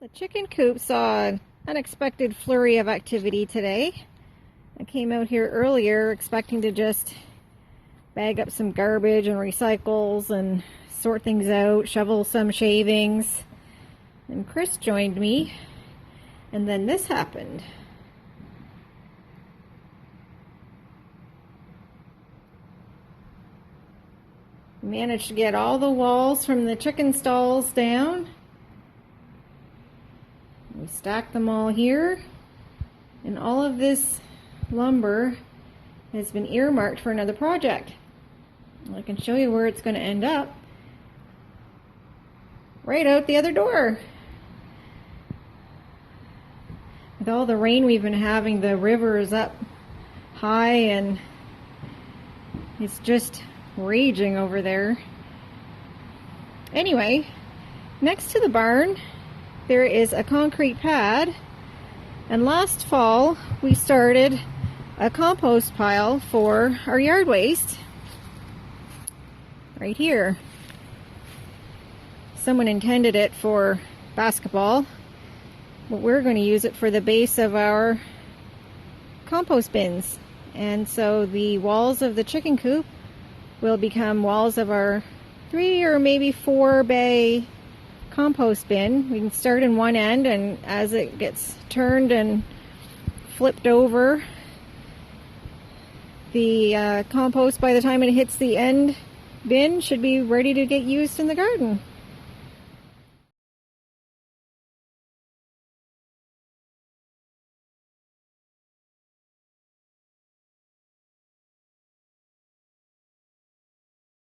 The chicken coop saw an unexpected flurry of activity today. I came out here earlier expecting to just bag up some garbage and recycles and sort things out, shovel some shavings. And Chris joined me, and then this happened. We managed to get all the walls from the chicken stalls down. We stacked them all here, and all of this lumber has been earmarked for another project. I can show you where it's going to end up. Right out the other door. With all the rain we've been having, the river is up high and it's just raging over there. Anyway, next to the barn there is a concrete pad, and last fall we started a compost pile for our yard waste right here. Someone intended it for basketball, but we're going to use it for the base of our compost bins. And so the walls of the chicken coop will become walls of our 3 or maybe 4 bay compost bin. We can start in one end, and as it gets turned and flipped over, the compost, by the time it hits the end bin, should be ready to get used in the garden.